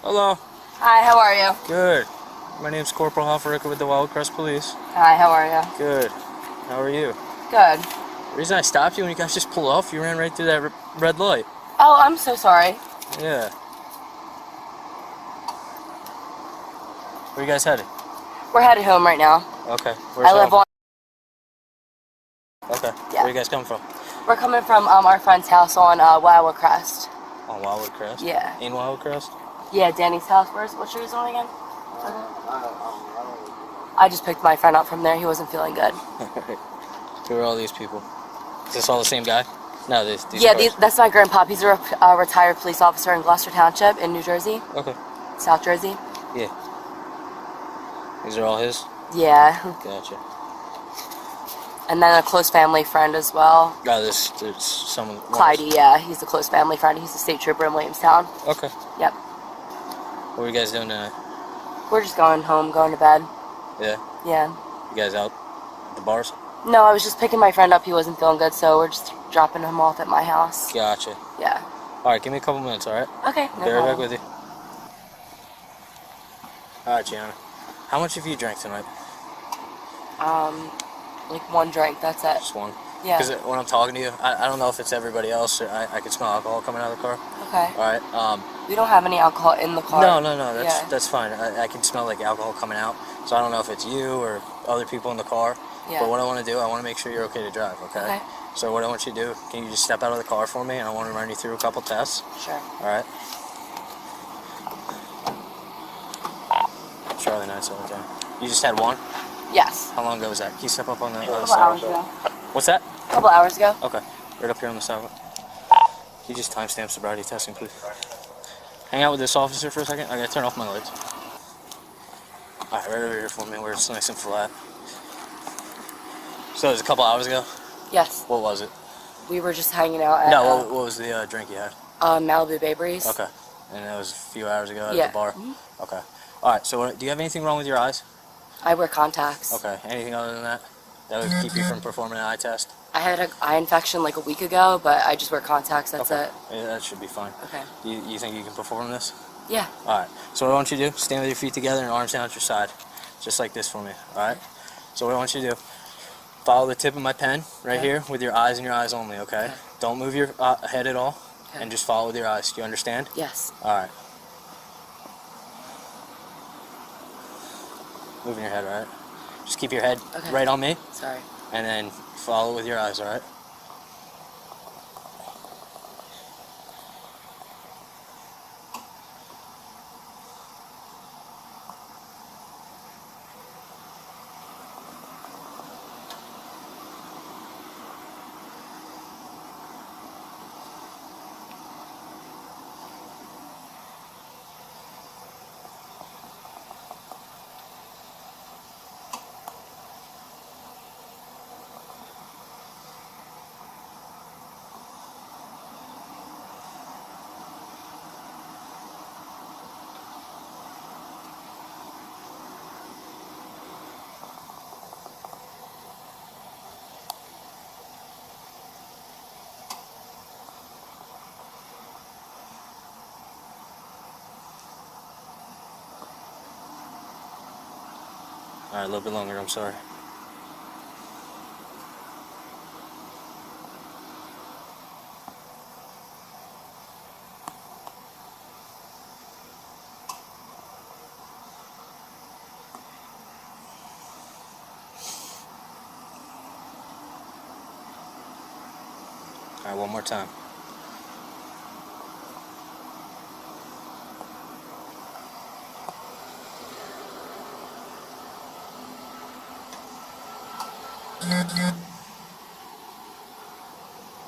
Hello. Hi, how are you? Good. My name's Corporal Hofferica with the Wildcrest Police. Hi, how are you? Good. How are you? Good. The reason I stopped you when you guys just pulled off, you ran right through that red light. Oh, I'm so sorry. Yeah. Where you guys headed? We're headed home right now. Okay. Where's I live home? on... Okay. Yeah. Where you guys coming from? We're coming from our friend's house on Wildwood Crest. On Wildwood Crest? Yeah. In Wildwood Crest? Yeah, Danny's house. What's yours on again? I just picked my friend up from there. He wasn't feeling good. Who are all these people? Is this all the same guy? No, these Yeah, cars. that's my grandpa. He's a retired police officer in Gloucester Township in New Jersey. Okay. South Jersey. Yeah. These are all his? Yeah. Gotcha. And then a close family friend as well. Oh, there's someone... Clyde, yeah. He's a close family friend. He's a state trooper in Williamstown. Okay. Yep. What are you guys doing tonight? We're just going home, going to bed. Yeah? Yeah. You guys out at the bars? No, I was just picking my friend up. He wasn't feeling good, so we're just dropping him off at my house. Gotcha. Yeah. Alright, give me a couple minutes, alright? Okay, I'll be right back with you. Alright, Gianna. How much have you drank tonight? Like one drink, that's it. Just one? Yeah. Because when I'm talking to you, I don't know if it's everybody else, or I can smell alcohol coming out of the car. Okay. Alright, We don't have any alcohol in the car. No, that's fine. I can smell like alcohol coming out, so I don't know if it's you or other people in the car. Yeah. But what I want to do, I want to make sure you're okay to drive, okay? Okay. So what I want you to do, can you just step out of the car for me, and I want to run you through a couple tests? Sure. Alright. Charlie 917. You just had one? Yes. How long ago was that? Can you step up on the A couple sidewalk? hours ago. What's that? A couple hours ago. Okay. Right up here on the sidewalk. Can you just timestamp sobriety testing, please? Hang out with this officer for a second. I gotta turn off my lights. Alright, right over here for me where it's nice and flat. So it was a couple hours ago? Yes. What was it? We were just hanging out at... No, what was the drink you had? Malibu Bay Breeze. Okay. And that was a few hours ago at Yeah. the bar? Mm-hmm. Okay. Alright, so do you have anything wrong with your eyes? I wear contacts. Okay. Anything other than that? That would keep you from performing an eye test? I had an eye infection like a week ago, but I just wear contacts, that's it. Yeah, that should be fine. Okay. You think you can perform this? Yeah. Alright, so what I want you to do, stand with your feet together and arms down at your side. Just like this for me, alright? So what I want you to do, follow the tip of my pen right here with your eyes and your eyes only, okay? Don't move your head at all, and just follow with your eyes. Do you understand? Yes. Alright. Moving your head, alright? Just keep your head right on me. Sorry. And then follow with your eyes, alright? Alright, a little bit longer, I'm sorry. Alright, one more time.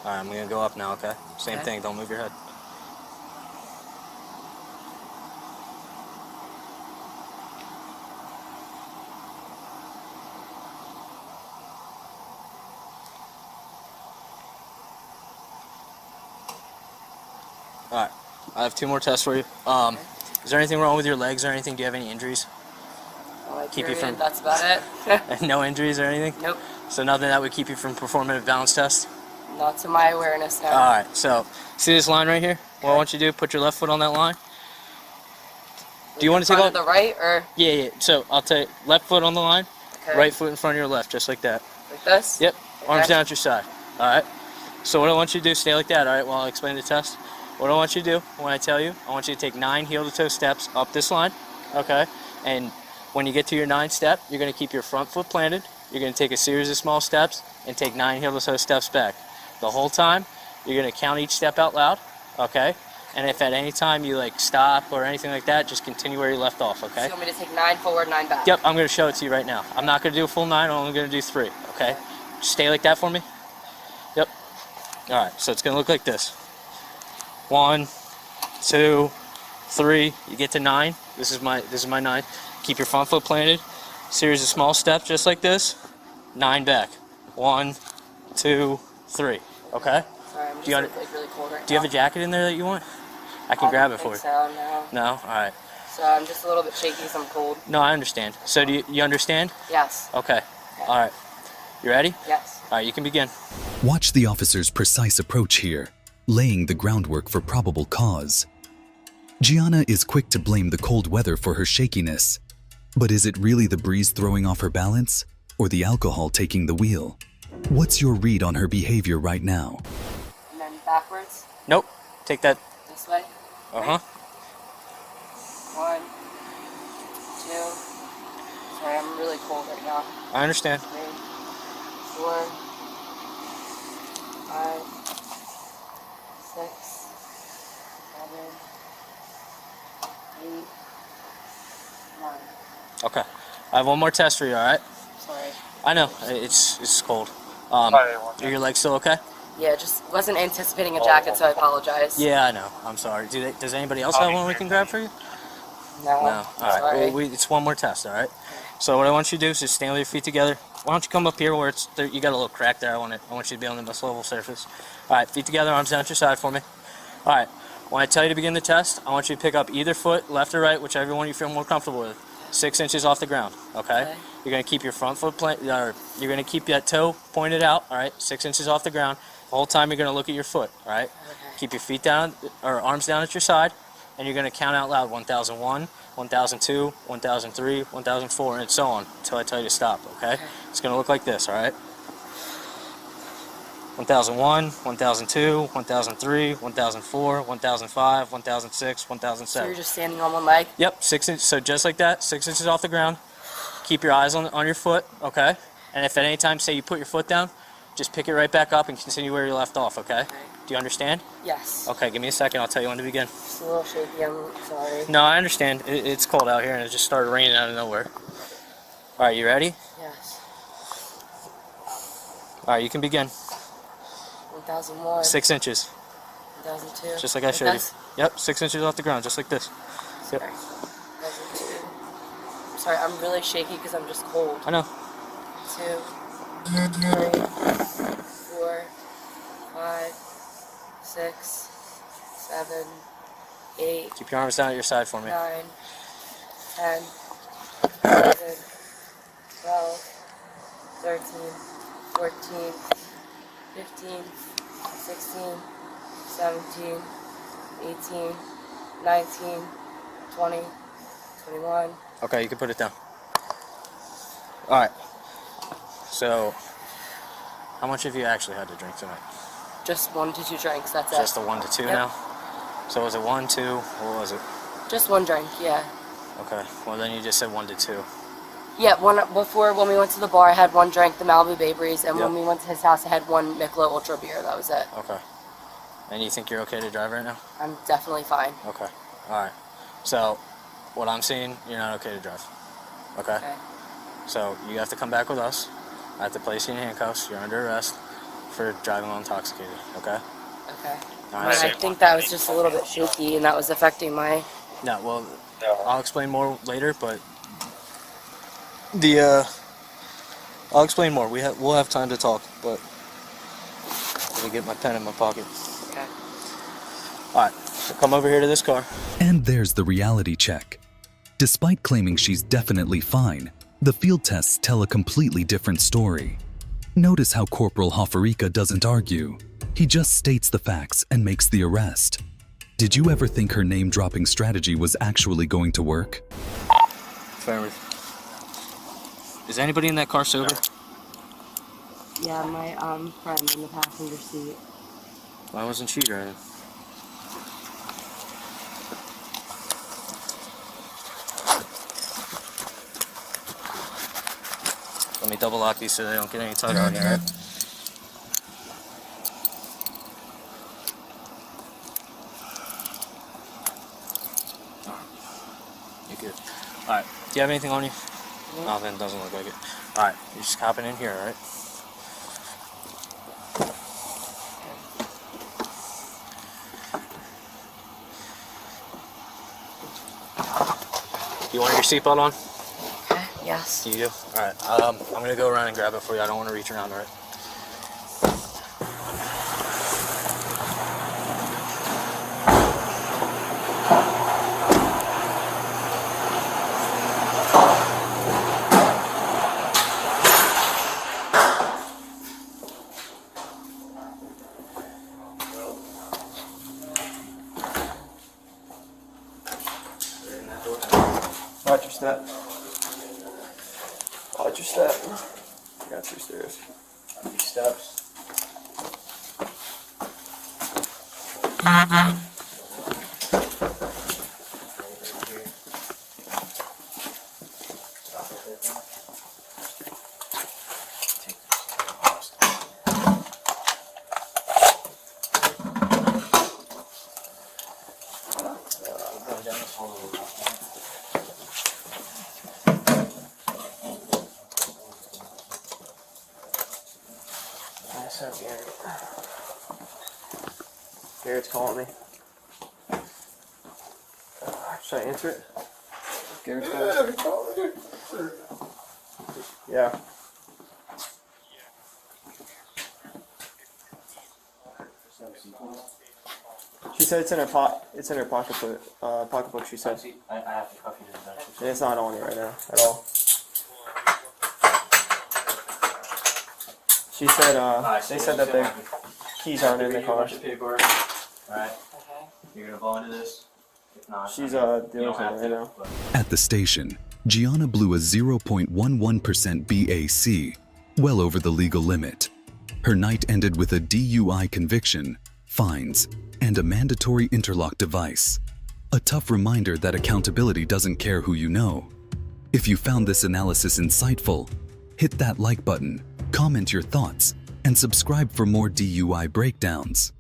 Alright, I'm gonna go up now, okay? Same thing, don't move your head. Alright, I have two more tests for you. Is there anything wrong with your legs or anything? Do you have any injuries? Keep you from... That's about it. No injuries or anything? Nope. So nothing that would keep you from performing a balance test? Not to my awareness now. Alright, so see this line right here? What I want you to do, put your left foot on that line. Do you want to take off? The right or? Yeah. So I'll take left foot on the line, right foot in front of your left, just like that. Like this? Yep. Arms down at your side. All right. So what I want you to do, stay like that, all right, while I explain the test. What I want you to do, when I tell you, I want you to take 9 heel-to-toe steps up this line, okay? And when you get to your 9th step, you're going to keep your front foot planted. You're going to take a series of small steps and take 9 heel-to-toe steps back. The whole time, you're going to count each step out loud, okay? And if at any time you like stop or anything like that, just continue where you left off, okay? So you want me to take 9 forward, 9 back? Yep, I'm going to show it to you right now. I'm not going to do a full 9, I'm only going to do 3, okay? Just stay like that for me. Yep. All right, so it's going to look like this. 1, 2, 3. You get to 9. This is my 9. Keep your front foot planted. Series of small steps, just like this. 9 back. 1, 2, 3. Okay. Sorry, I'm just like really cold right now. Do you have a jacket in there that you want? I can grab it for you. So, no. No. All right. So I'm just a little bit shaky because I'm cold. No, I understand. So do you understand? Yes. Okay. All right. You ready? Yes. All right. You can begin. Watch the officer's precise approach here, laying the groundwork for probable cause. Gianna is quick to blame the cold weather for her shakiness. But is it really the breeze throwing off her balance, or the alcohol taking the wheel? What's your read on her behavior right now? And then backwards? Nope. Take that. This way? Uh-huh. 1, 2. Sorry, I'm really cold right now. I understand. 3, 4, 5, 6, 7, 8, 9. Okay. I have one more test for you, all right? Sorry. I know. It's cold. Are your legs still okay? Yeah, just wasn't anticipating a jacket, so I apologize. Yeah, I know. I'm sorry. Does anybody else have one we can grab for you? No. No. All right. Sorry. Well, it's one more test, all right? So what I want you to do is just stand with your feet together. Why don't you come up here where you got a little crack there. I want you to be on the most level surface. All right, feet together, arms down at your side for me. All right. When I tell you to begin the test, I want you to pick up either foot, left or right, whichever one you feel more comfortable with. 6 inches off the ground, okay? You're going to keep your front foot you're going to keep that toe pointed out, all right? 6 inches off the ground. The whole time you're going to look at your foot, all right? Keep your feet down, or arms down at your side, and you're going to count out loud 1001, 1002, 1003, 1004, and so on until I tell you to stop, okay? It's going to look like this, all right? 1001, 1002, 1003, 1004, 1005, 1006, 1007. So you're just standing on one leg? Yep, 6 inches. So just like that, 6 inches off the ground. Keep your eyes on your foot, okay? And if at any time, say you put your foot down, just pick it right back up and continue where you left off, okay? Do you understand? Yes. Okay, give me a second. I'll tell you when to begin. Just a little shaky. I'm sorry. No, I understand. It's cold out here and it just started raining out of nowhere. All right, you ready? Yes. All right, you can begin. 1001. 6 inches. 1002. Just like I showed you. Yep, 6 inches off the ground, just like this. Yep. Sorry. 1002. Sorry, I'm really shaky because I'm just cold. I know. 2, 3, 4, 5, 6, 7, 8. Keep your arms down at your side for me. 9, 10, 11, 12, 13, 14, 15, 16, 17, 18, 19, 20, 21. Okay, you can put it down. Alright. So, how much have you actually had to drink tonight? Just 1 to 2 drinks, that's Just it. a 1 to 2 Yep. now? So was it 1, 2, what was it? Just 1 drink, yeah. Okay, well then you just said 1 to 2. Yeah, before when we went to the bar, I had 1 drink, the Malibu Bay Breeze, and Yep. when we went to his house, I had 1 Michelob Ultra beer. That was it. Okay. And you think you're okay to drive right now? I'm definitely fine. Okay. Alright. So, what I'm seeing, you're not okay to drive. Okay? Okay. So, you have to come back with us. I have to place you in handcuffs. You're under arrest for driving while intoxicated. Okay? Okay. All And right. I think that was just a little bit shaky, and that was affecting my... No, well, I'll explain more later, but I'll explain more. We'll have time to talk, but let me get my pen in my pocket. Okay. All right, so come over here to this car. And there's the reality check. Despite claiming she's definitely fine, the field tests tell a completely different story. Notice how Corporal Hofferica doesn't argue. He just states the facts and makes the arrest. Did you ever think her name-dropping strategy was actually going to work? Affirmative. Is anybody in that car sober? Yeah, my friend in the passenger seat. Why wasn't she driving? Let me double lock these so they don't get any tighter on here, right? You're good. Alright, do you have anything on you? No, then it doesn't look like it. Alright, you're just hopping in here, alright? You want your seatbelt on? Okay, yes. You do? Alright, I'm gonna go around and grab it for you. I don't want to reach around, alright? Watch your step. Watch your step. I got 2 stairs. 3 steps. Garrett's calling me. Should I answer it? Garrett's calling. Yeah. She said it's in her It's in her pocketbook. Pocketbook. She said. I have to cuff you to the back. And it's not on you right now at all. She said. They said that their keys aren't in the car. Paperwork. Alright. Okay. You're gonna blow into this? If not, She's doing something right now. At the station, Gianna blew a 0.11% BAC, well over the legal limit. Her night ended with a DUI conviction, fines, and a mandatory interlock device. A tough reminder that accountability doesn't care who you know. If you found this analysis insightful, hit that like button, comment your thoughts, and subscribe for more DUI breakdowns.